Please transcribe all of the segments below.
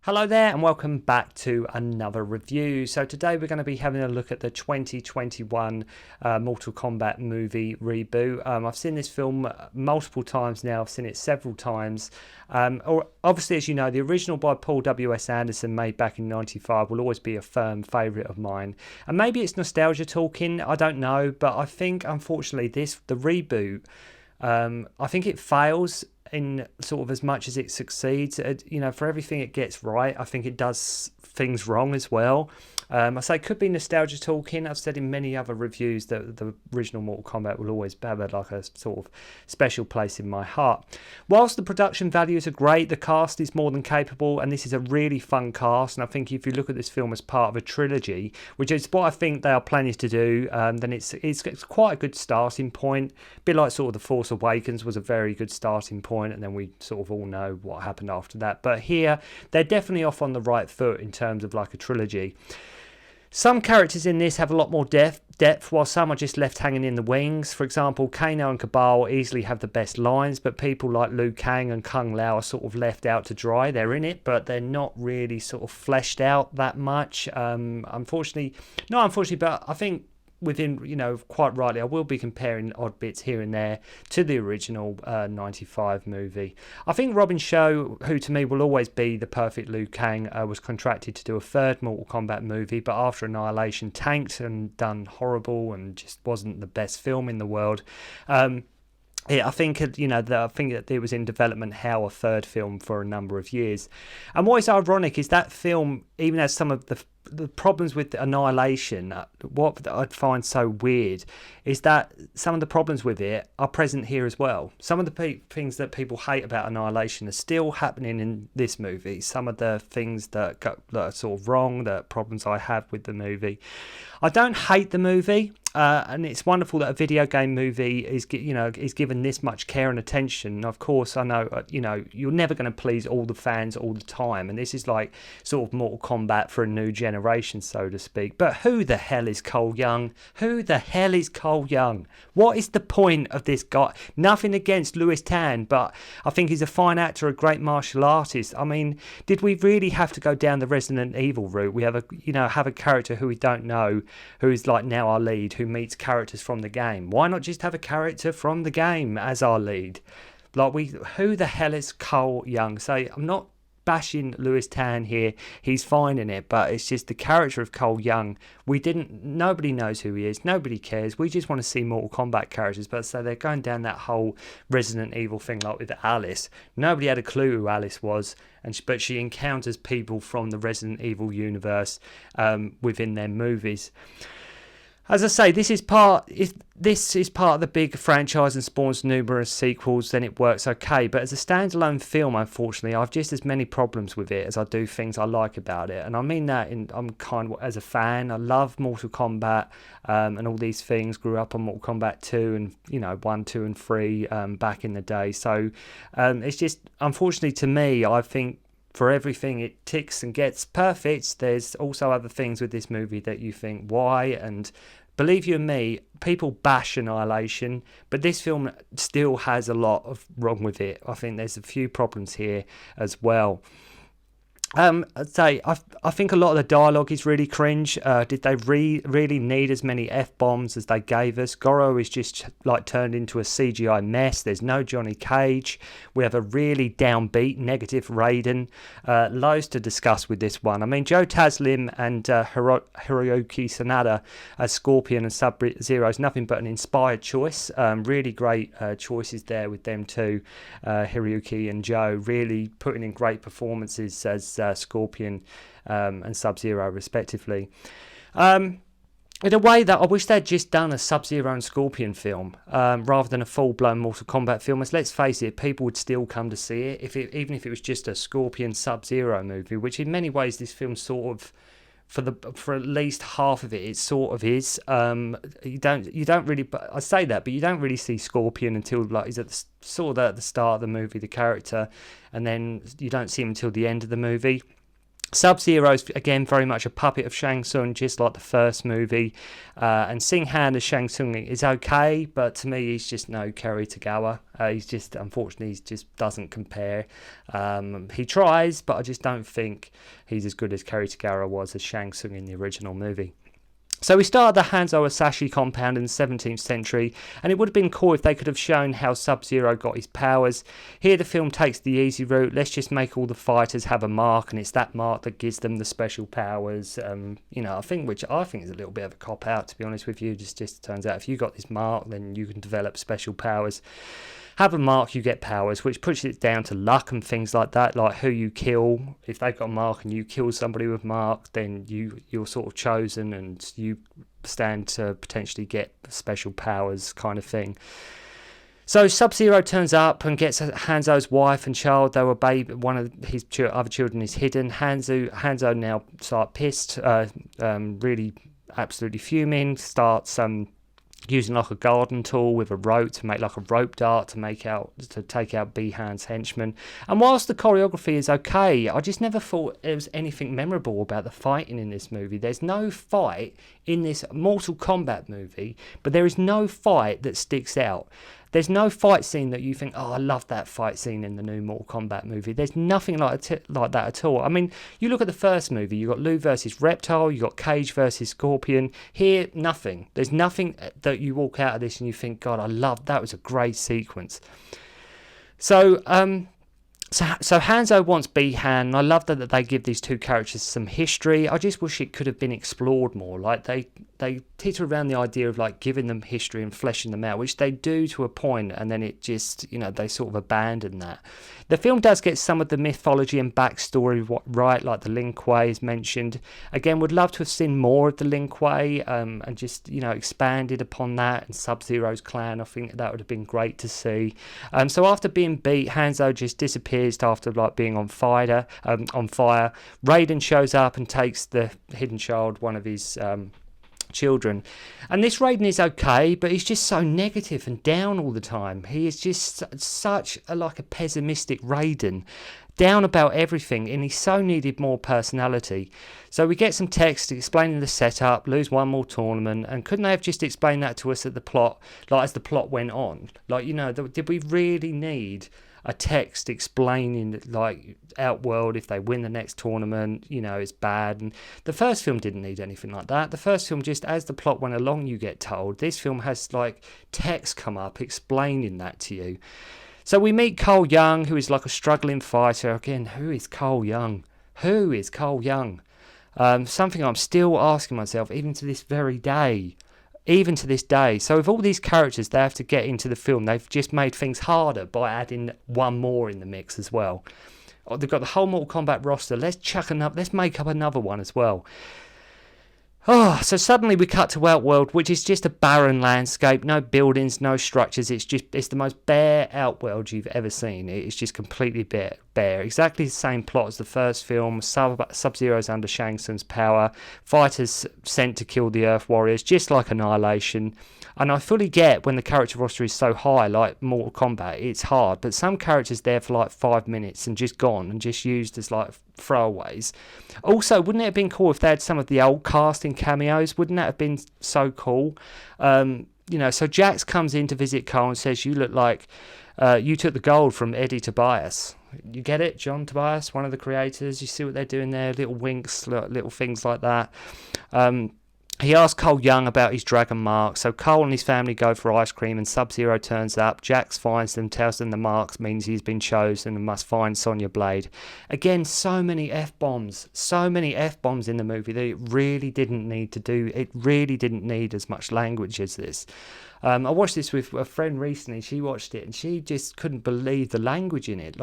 Hello there and welcome back to another review. So today we're going to be having a look at the 2021 Mortal Kombat movie reboot. I've seen this film multiple times now. I've seen it several times. Obviously, as you know, the original by Paul W.S. Anderson, made back in '95, will always be a firm favourite of mine. And maybe it's nostalgia talking, I don't know. But I think, unfortunately, the reboot, I think it fails in sort of as much as it succeeds. For everything it gets right, I think it does things wrong as well. I say it could be nostalgia talking. I've said in many other reviews that the original Mortal Kombat will always have like a sort of special place in my heart. Whilst the production values are great, the cast is more than capable, and this is a really fun cast. And I think if you look at this film as part of a trilogy, which is what I think they are planning to do, then it's quite a good starting point. A bit like sort of The Force Awakens was a very good starting point, and then we sort of all know what happened after that. But here, they're definitely off on the right foot in terms of like a trilogy. Some characters in this have a lot more depth, while some are just left hanging in the wings. For example, Kano and Cabal easily have the best lines, but people like Liu Kang and Kung Lao are sort of left out to dry. They're in it, but they're not really sort of fleshed out that much. Unfortunately, but I think within, quite rightly, I will be comparing odd bits here and there to the original 95 movie. I think Robin Shou, who to me will always be the perfect Liu Kang, was contracted to do a third Mortal Kombat movie, but after Annihilation tanked and done horrible and just wasn't the best film in the world. I think that it was in development how a third film for a number of years. And what is ironic is that film even has some of the problems with Annihilation. What I'd find so weird is that some of the problems with it are present here as well. Some of the things that people hate about Annihilation are still happening in this movie. Some of the things that are sort of wrong, the problems I have with the movie. I don't hate the movie. And it's wonderful that a video game movie is given this much care and attention. Of course, I know, you're never going to please all the fans all the time. And this is like sort of Mortal Kombat for a new generation, so to speak. But who the hell is Cole Young? Who the hell is Cole Young? What is the point of this guy? Nothing against Lewis Tan, but I think he's a fine actor, a great martial artist. I mean, did we really have to go down the Resident Evil route? We have a character who we don't know, who is like now our lead, who meets characters from the game. Why not just have a character from the game as our lead? Who the hell is Cole Young? So I'm not bashing Lewis Tan here, he's fine in it, but it's just the character of Cole Young. Nobody knows who he is, nobody cares. We just want to see Mortal Kombat characters. But so they're going down that whole Resident Evil thing, like with Alice. Nobody had a clue who Alice was, but she encounters people from the Resident Evil universe within their movies. As I say, this is part of the big franchise and spawns numerous sequels, then it works okay. But as a standalone film, unfortunately, I've just as many problems with it as I do things I like about it. And I mean that I'm kind of, as a fan, I love Mortal Kombat and all these things. Grew up on Mortal Kombat 2 and 1, 2 and 3 back in the day. So it's just, unfortunately to me, I think for everything it ticks and gets perfect, there's also other things with this movie that you think, why? And believe you me, people bash Annihilation, but this film still has a lot of wrong with it. I think there's a few problems here as well. I'd say I think a lot of the dialogue is really cringe. Did they really need as many F-bombs as they gave us? Goro is just like turned into a CGI mess. There's no Johnny Cage. We have a really downbeat negative Raiden. Loads to discuss with this one. I mean, Joe Taslim and Hiroyuki Sanada as Scorpion and Sub-Zero is nothing but an inspired choice. Really great choices there with them too. Hiroyuki and Joe really putting in great performances as Scorpion and Sub-Zero respectively. In a way that I wish they'd just done a Sub-Zero and Scorpion film rather than a full-blown Mortal Kombat film, as let's face it, people would still come to see it, even if it was just a Scorpion Sub-Zero movie, which in many ways this film sort of, for at least half of it sort of is. You don't really, I say that, but you don't really see Scorpion until like he's at the start of the movie, the character, and then you don't see him until the end of the movie. Sub-Zero's, again, very much a puppet of Shang Tsung, just like the first movie. And Sing Han as Shang Tsung is okay, but to me, he's just no Kerry Tagawa. He's just, unfortunately, he just doesn't compare. He tries, but I just don't think he's as good as Kerry Tagawa was as Shang Tsung in the original movie. So we start at the Hanzo Asashi compound in the 17th century, and it would have been cool if they could have shown how Sub-Zero got his powers. Here the film takes the easy route. Let's just make all the fighters have a mark, and it's that mark that gives them the special powers. Which I think is a little bit of a cop-out, to be honest with you. Just turns out if you got this mark, then you can develop special powers. Have a mark, you get powers, which pushes it down to luck and things like that, like who you kill. If they've got a mark and you kill somebody with mark, then you're sort of chosen and you stand to potentially get special powers, kind of thing. So Sub-Zero turns up and gets Hanzo's wife and child. Though one of his other children is hidden. Hanzo now starts pissed, really absolutely fuming, starts using like a garden tool with a rope to make like a rope dart to take out Bihan's henchman. And whilst the choreography is okay, I just never thought there was anything memorable about the fighting in this movie. There's no fight in this Mortal Kombat movie, but there is no fight that sticks out. There's no fight scene that you think, oh, I love that fight scene in the new Mortal Kombat movie. There's nothing like that at all. I mean, you look at the first movie, you got Liu versus Reptile, you got Cage versus Scorpion. Here, nothing. There's nothing that you walk out of this and you think, God, I love that. Was a great sequence. So Hanzo wants Bihan, and I love that they give these two characters some history. I just wish it could have been explored more. Like they teeter around the idea of like giving them history and fleshing them out, which they do to a point, and then it just, they sort of abandon that. The film does get some of the mythology and backstory right, like the Lin Kuei is mentioned. Again, would love to have seen more of the Lin Kuei and just, expanded upon that, and Sub-Zero's clan. I think that would have been great to see. So after being beat, Hanzo just disappears after like being on fire. Raiden shows up and takes the hidden child, one of his children, and this Raiden is okay, but he's just so negative and down all the time. He is just such a pessimistic Raiden, down about everything, and he so needed more personality. So we get some text explaining the setup, lose one more tournament, and couldn't they have just explained that to us at the plot, as the plot went on? Did we really need a text explaining Outworld, if they win the next tournament, it's bad? And the first film didn't need anything like that. The first film, just as the plot went along, you get told. This film has text come up explaining that to you. So we meet Cole Young, who is like a struggling fighter. Again, who is Cole Young? Something I'm still asking myself even to this very day. So with all these characters they have to get into the film, they've just made things harder by adding one more in the mix as well. They've got the whole Mortal Kombat roster. Let's make up another one as well. So suddenly we cut to Outworld, which is just a barren landscape, no buildings, no structures. It's the most bare Outworld you've ever seen. It's just completely bare. Exactly the same plot as the first film. Sub-Zero's under Shang Tsung's power. Fighters sent to kill the Earth Warriors, just like Annihilation. And I fully get when the character roster is so high, like Mortal Kombat, it's hard. But some characters there for 5 minutes and just gone and just used as throwaways. Also, wouldn't it have been cool if they had some of the old cast in cameos? Wouldn't that have been so cool? So Jax comes in to visit Cole and says, you look like you took the gold from Eddie Tobias. You get it? John Tobias, one of the creators. You see what they're doing there? Little winks, little things like that. He asks Cole Young about his dragon mark, so Cole and his family go for ice cream, and Sub-Zero turns up. Jax finds them, tells them the marks means he's been chosen and must find Sonya Blade. Again, so many F-bombs in the movie that it really didn't need to do. It really didn't need as much language as this. I watched this with a friend recently. She watched it and she just couldn't believe the language in it.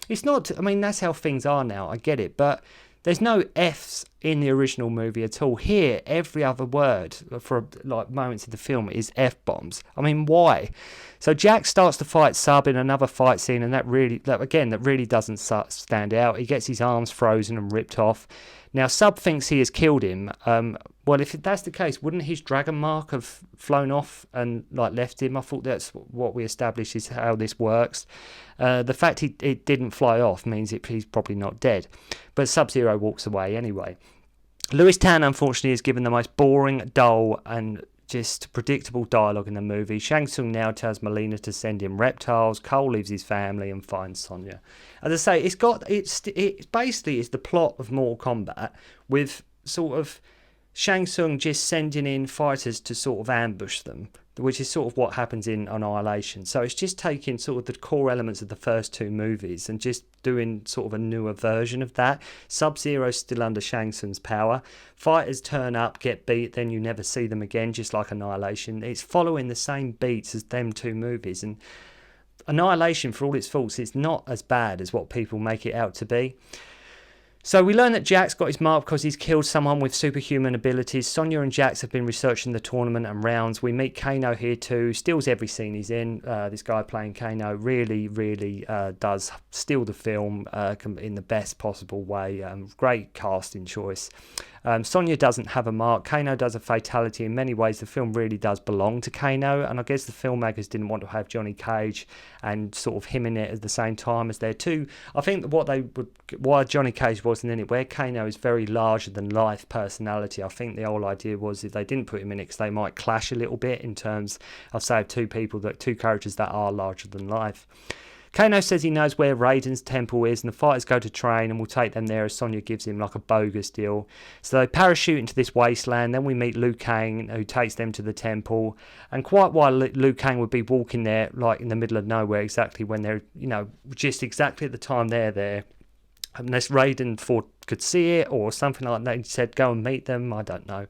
It's not, that's how things are now, I get it, but there's no F's in the original movie at all. Here, every other word for moments of the film is F-bombs. Why? So Jack starts to fight Sub in another fight scene, and that really doesn't stand out. He gets his arms frozen and ripped off. Now, Sub thinks he has killed him. Well, if that's the case, wouldn't his dragon mark have flown off and like left him? I thought that's what we established is how this works. The fact it didn't fly off means he's probably not dead. But Sub-Zero walks away anyway. Lewis Tan, unfortunately, is given the most boring, dull, and just predictable dialogue in the movie. Shang Tsung now tells Melina to send him reptiles. Cole leaves his family and finds Sonya. As I say, it basically is the plot of Mortal Kombat with sort of Shang Tsung just sending in fighters to sort of ambush them, which is sort of what happens in Annihilation. So it's just taking sort of the core elements of the first two movies and just doing sort of a newer version of that. Sub-Zero's still under Shang Tsung's power. Fighters turn up, get beat, then you never see them again, just like Annihilation. It's following the same beats as them two movies. And Annihilation, for all its faults, it's not as bad as what people make it out to be. So we learn that Jax got his mark because he's killed someone with superhuman abilities. Sonya and Jax have been researching the tournament and rounds. We meet Kano here too. Steals every scene he's in. This guy playing Kano really does steal the film in the best possible way. Great casting choice. Sonya doesn't have a mark. Kano does a fatality. In many ways, the film really does belong to Kano, and I guess the filmmakers didn't want to have Johnny Cage and sort of him in it at the same time as their two. I think why Johnny Cage wasn't in it, where Kano is very larger than life personality. I think the whole idea was if they didn't put him in it, because they might clash a little bit in terms of say two characters that are larger than life. Kano says he knows where Raiden's temple is and the fighters go to train and will take them there as Sonya gives him like a bogus deal. So they parachute into this wasteland. Then we meet Liu Kang, who takes them to the temple. And quite while Liu Kang would be walking there like in the middle of nowhere exactly when they're, just exactly at the time they're there. Unless Raiden could see it or something like that. He said go and meet them. I don't know.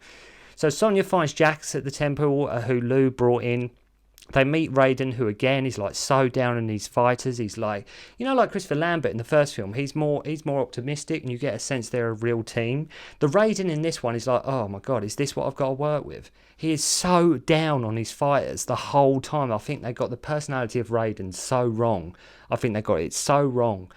So Sonya finds Jax at the temple who Liu brought in. They meet Raiden, who again is like so down on these fighters. He's like, like Christopher Lambert in the first film. He's more optimistic, and you get a sense they're a real team. The Raiden in this one is like, oh my god, is this what I've got to work with? He is so down on his fighters the whole time. I think they got the personality of Raiden so wrong. I think they got it so wrong.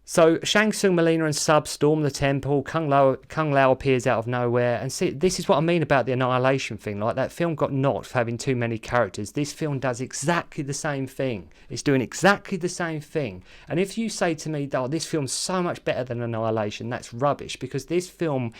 So Shang Tsung, Melina and Sub storm the temple. Kung Lao appears out of nowhere. And see, this is what I mean about the Annihilation thing. Like, that film got knocked for having too many characters. This film does exactly the same thing. It's doing exactly the same thing. And if you say to me, oh, this film's so much better than Annihilation, that's rubbish. Because this film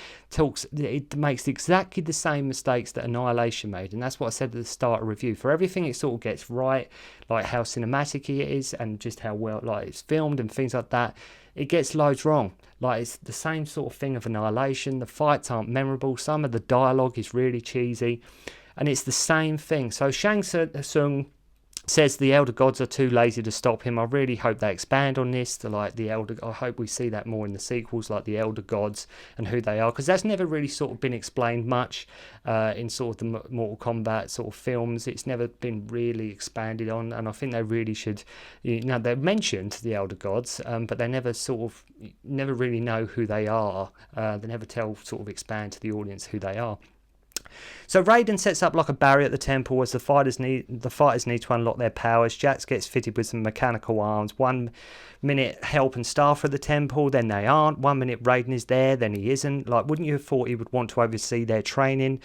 makes exactly the same mistakes that Annihilation made. And that's what I said at the start of the review. For everything it sort of gets right, like how cinematic it is and just how well it's filmed and things like that, it gets loads wrong. Like, it's the same sort of thing of Annihilation. The fights aren't memorable. Some of the dialogue is really cheesy. And it's the same thing. So Shang Tsung says the Elder Gods are too lazy to stop him. I really hope they expand on this. I hope we see that more in the sequels, like the Elder Gods and who they are. Because that's never really sort of been explained much in sort of the Mortal Kombat sort of films. It's never been really expanded on. And I think they really should, they're mentioned, the Elder Gods, but they never really know who they are. They never expand to the audience who they are. So Raiden sets up like a barrier at the temple as the fighters need to unlock their powers. Jax gets fitted with some mechanical arms. 1 minute help and staff at the temple, then they aren't. 1 minute Raiden is there, then he isn't. Like, wouldn't you have thought he would want to oversee their training?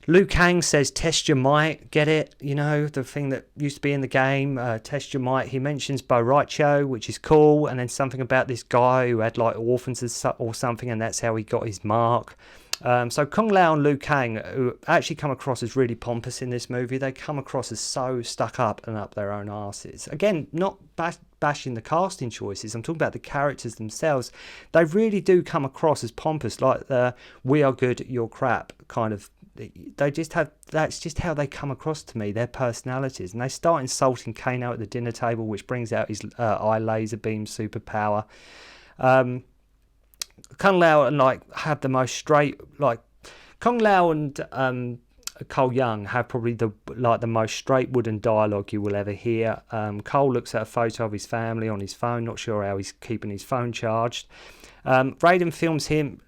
Liu Kang says, test your might, get it? The thing that used to be in the game, test your might. He mentions Bo Raicho, which is cool, and then something about this guy who had like orphans or something, and that's how he got his mark. So Kung Lao and Liu Kang, who actually come across as really pompous in this movie, they come across as so stuck up and up their own arses. Again, not bashing the casting choices, I'm talking about the characters themselves. They really do come across as pompous, like the we are good, you're crap kind of. That's just how they come across to me, their personalities. And they start insulting Kano at the dinner table, which brings out his eye laser beam superpower. Kung Lao and have the most straight, Kung Lao and Cole Young have probably the most straight wooden dialogue you will ever hear. Cole looks at a photo of his family on his phone, not sure how he's keeping his phone charged. Raiden films him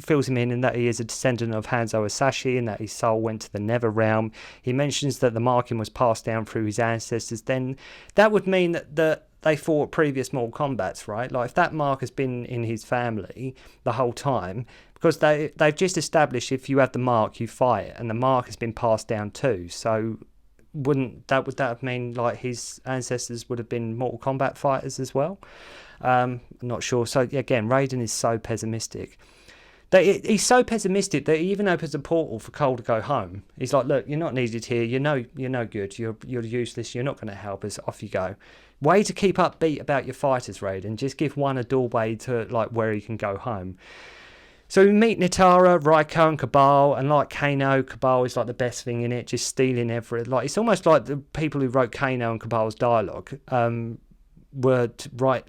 fills him in that he is a descendant of Hanzo Asashi and that his soul went to the Nether Realm. He mentions that the marking was passed down through his ancestors. Then that would mean that they fought previous Mortal Kombats, right? Like if that mark has been in his family the whole time, because they've just established if you have the mark, you fight, and the mark has been passed down too. So would that mean like his ancestors would have been Mortal Kombat fighters as well? I'm not sure. So again, Raiden is so pessimistic. He's so pessimistic that he even opens a portal for Cole to go home. He's like, look, you're not needed here. You're no good. You're useless. You're not going to help us. Off you go. Way to keep upbeat about your fighters, Raiden. Just give one a doorway to like where he can go home. So we meet Nitara, Raiko, and Cabal, and like Kano, Cabal is like the best thing in it, just stealing everything. Like it's almost like the people who wrote Kano and Cabal's dialogue were to write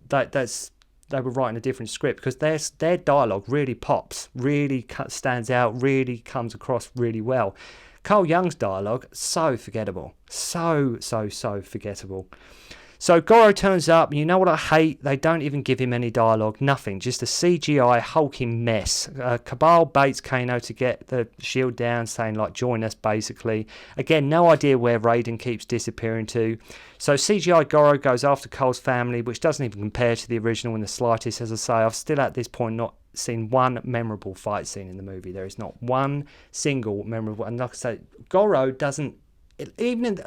they were writing a different script, because their dialogue really pops, really stands out, really comes across really well. Carl Jung's dialogue, so forgettable. So forgettable. So Goro turns up, and you know what I hate? They don't even give him any dialogue, nothing. Just a CGI hulking mess. Cabal baits Kano to get the shield down, saying like, join us, basically. Again, no idea where Raiden keeps disappearing to. So CGI Goro goes after Cole's family, which doesn't even compare to the original in the slightest. As I say, I've still at this point not seen one memorable fight scene in the movie. There is not one single memorable. And like I say, Goro doesn't, at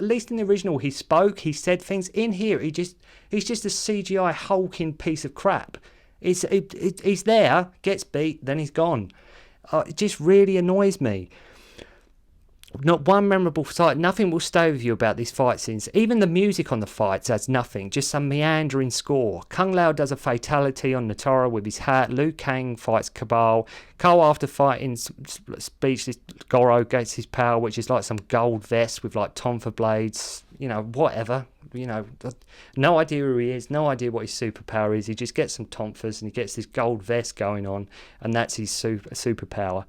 least in the original, he spoke, he said things. In here, he's just a CGI hulking piece of crap. He's there, gets beat, then he's gone. It just really annoys me. Not one memorable fight. Nothing will stay with you about these fight scenes. Even the music on the fights adds nothing. Just some meandering score. Kung Lao does a fatality on Nitara with his hat. Liu Kang fights Cabal. Cole, after fighting speechless Goro, gets his power, which is like some gold vest with like tonfa blades. You know, whatever. You know, no idea who he is. No idea what his superpower is. He just gets some tonfas and he gets this gold vest going on, and that's his superpower.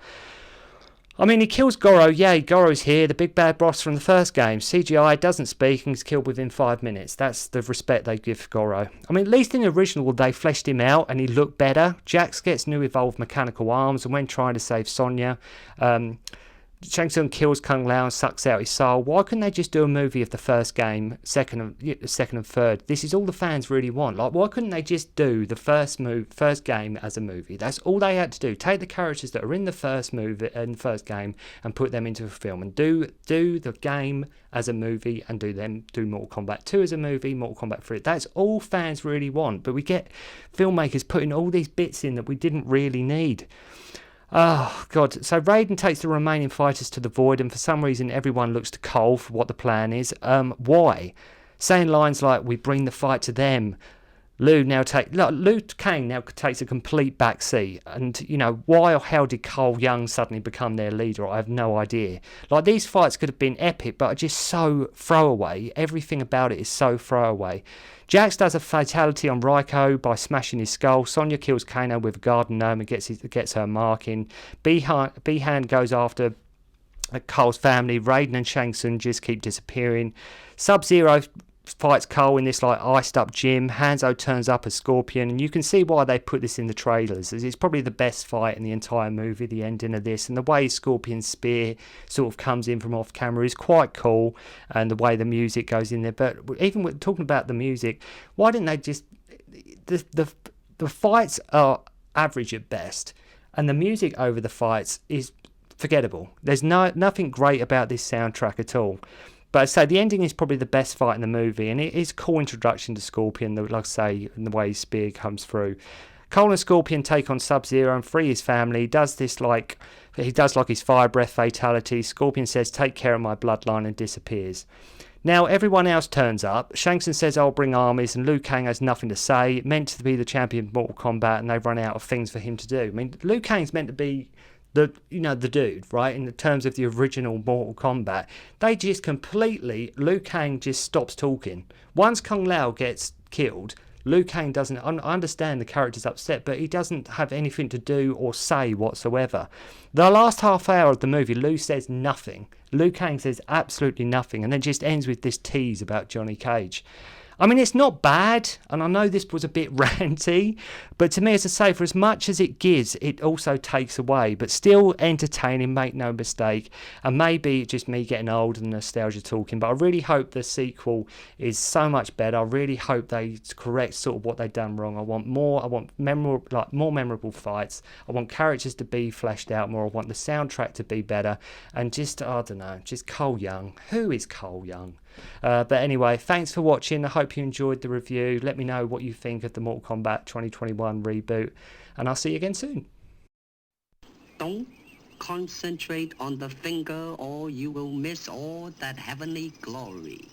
I mean, he kills Goro. Yay, Goro's here, the big bad boss from the first game. CGI doesn't speak and is killed within 5 minutes. That's the respect they give Goro. I mean, at least in the original, they fleshed him out and he looked better. Jax gets new evolved mechanical arms, and when trying to save Sonya, Shang Tsung kills Kung Lao and sucks out his soul. Why couldn't they just do a movie of the first game, second and third? This is all the fans really want. Like, why couldn't they just do the first game as a movie? That's all they had to do. Take the characters that are in the first movie and first game and put them into a film, and do the game as a movie, and do Mortal Kombat 2 as a movie, Mortal Kombat 3. That's all fans really want. But we get filmmakers putting all these bits in that we didn't really need. Oh, God. So Raiden takes the remaining fighters to the Void, and for some reason everyone looks to Cole for what the plan is. Why? Saying lines like, we bring the fight to them. Liu Kang now takes a complete backseat. And, you know, why or how did Cole Young suddenly become their leader? I have no idea. Like, these fights could have been epic, but are just so throwaway. Everything about it is so throwaway. Jax does a fatality on Raiko by smashing his skull. Sonya kills Kano with a garden gnome and gets her marking. Bi-Han goes after Cole's family. Raiden and Shang Tsung just keep disappearing. Sub-Zero fights Cole in this like iced up gym. Hanzo turns up as Scorpion, and you can see why they put this in the trailers. It's probably the best fight in the entire movie, the ending of this, and the way Scorpion's spear sort of comes in from off camera is quite cool, and the way the music goes in there. But even with talking about the music, why didn't they just the fights are average at best, and the music over the fights is forgettable. There's nothing great about this soundtrack at all. But so the ending is probably the best fight in the movie, and it is a cool introduction to Scorpion, like I say, and the way his spear comes through. Cole and Scorpion take on Sub-Zero and free his family. He does like his fire breath fatality. Scorpion says, take care of my bloodline, and disappears. Now everyone else turns up. Shang Tsung says, I'll bring armies, and Liu Kang has nothing to say. Meant to be the champion of Mortal Kombat, and they've run out of things for him to do. I mean, Liu Kang's meant to be the dude, right? In the terms of the original Mortal Kombat, they just completely, Liu Kang just stops talking. Once Kung Lao gets killed, Liu Kang doesn't, I understand the character's upset, but he doesn't have anything to do or say whatsoever. The last half hour of the movie, Liu says nothing. Liu Kang says absolutely nothing, and then just ends with this tease about Johnny Cage. I mean, it's not bad, and I know this was a bit ranty, but to me, as I say, for as much as it gives, it also takes away, but still entertaining, make no mistake. And maybe just me getting old and nostalgia talking, but I really hope the sequel is so much better. I really hope they correct sort of what they've done wrong. I want more. I want more memorable fights. I want characters to be fleshed out more. I want the soundtrack to be better. And just, I don't know, just Cole Young. Who is Cole Young? But anyway, thanks for watching. I hope you enjoyed the review. Let me know what you think of the Mortal Kombat 2021 reboot, and I'll see you again soon. Don't concentrate on the finger or you will miss all that heavenly glory.